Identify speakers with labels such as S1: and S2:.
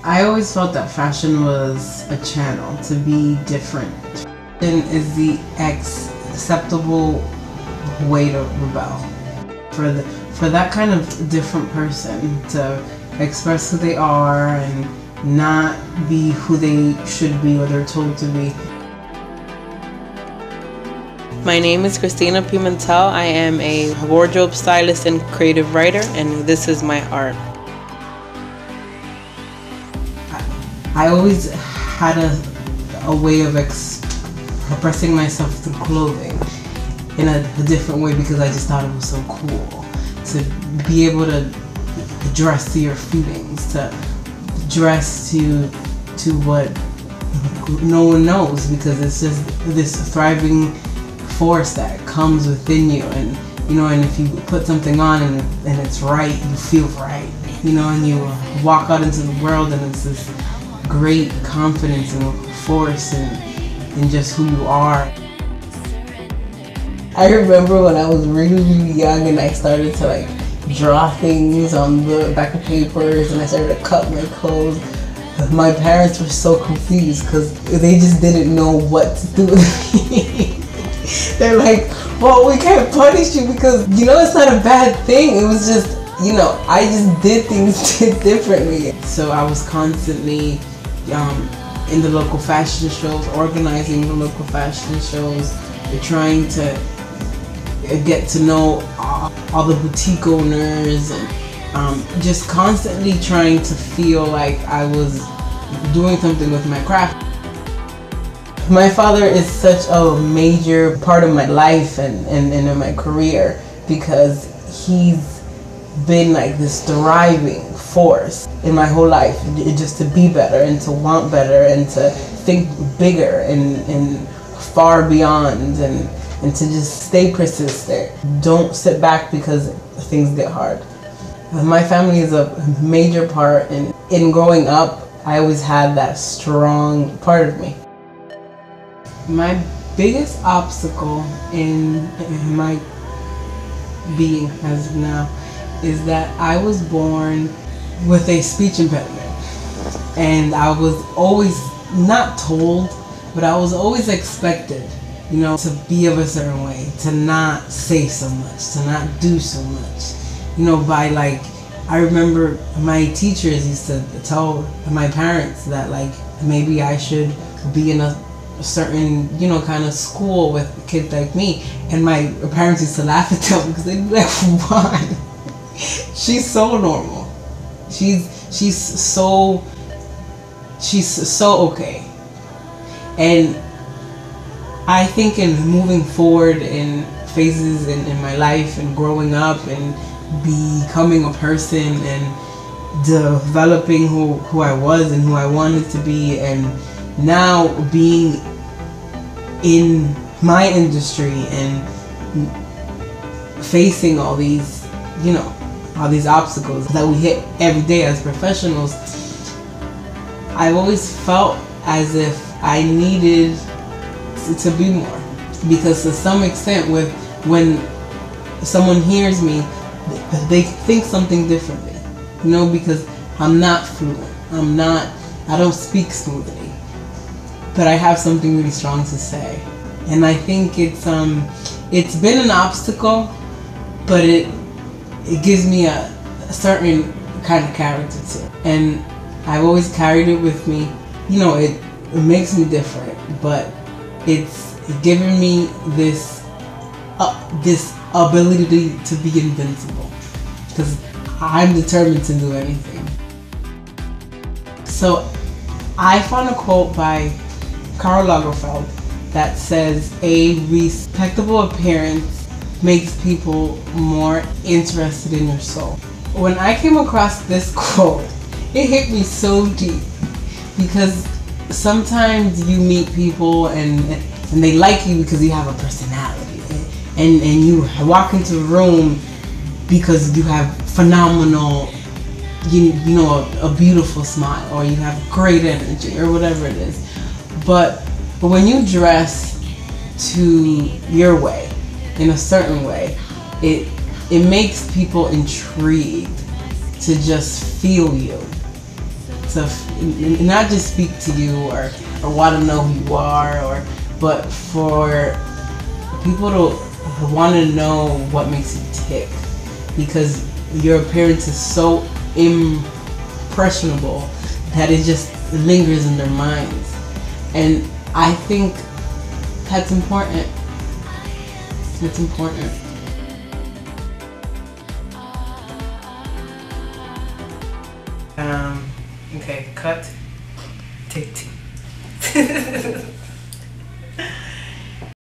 S1: I always felt that fashion was a channel to be different. Fashion is the acceptable way to rebel. For that kind of different person to express who they are and not be who they should be or they're told to be.
S2: My name is Cristina Pimentel. I am a wardrobe stylist and creative writer, and this is my art.
S1: I always had a way of expressing myself through clothing in a different way because I just thought it was so cool to be able to dress to your feelings, to dress to what no one knows, because it's just this thriving force that comes within you, and and if you put something on and it's right, you feel right, and you walk out into the world and it's this great confidence and force in just who you are. I remember when I was really, really young and I started to draw things on the back of papers and I started to cut my clothes. My parents were so confused because they just didn't know what to do with me. They're like, well, we can't punish you because, it's not a bad thing. It was just, I just did things differently. So I was constantly in the local fashion shows, organizing the local fashion shows, trying to get to know all the boutique owners, and just constantly trying to feel like I was doing something with my craft. My father is such a major part of my life and in my career because he's been this thriving force in my whole life, just to be better and to want better and to think bigger and far beyond and to just stay persistent. Don't sit back because things get hard. My family is a major part, and in growing up, I always had that strong part of me. My biggest obstacle in my being as of now is that I was born with a speech impediment, and I was always not told, but I was always expected to be of a certain way, to not say so much, to not do so much. By I remember my teachers used to tell my parents that maybe I should be in a certain, kind of school with kids like me, and my parents used to laugh at them because they'd be like, why? She's so normal. She's so okay. And I think in moving forward in phases in my life and growing up and becoming a person and developing who I was and who I wanted to be, and now being in my industry and facing all these, all these obstacles that we hit every day as professionals, I've always felt as if I needed to be more, because to some extent when someone hears me, they think something differently, because I'm not fluent, I don't speak smoothly, but I have something really strong to say. And I think it's been an obstacle, but it gives me a certain kind of character too, and I've always carried it with me. It makes me different, but it's given me this ability to be invincible, because I'm determined to do anything. So I found a quote by Karl Lagerfeld that says, "A respectable appearance makes people more interested in your soul." When I came across this quote, it hit me so deep, because sometimes you meet people and they like you because you have a personality, and you walk into a room because you have phenomenal, a beautiful smile, or you have great energy, or whatever it is. But when you dress to your way, in a certain way, it makes people intrigued to just feel you, not just speak to you or want to know who you are, but for people to want to know what makes you tick, because your appearance is so impressionable that it just lingers in their minds, and I think that's important. It's important. Okay, cut. Take two.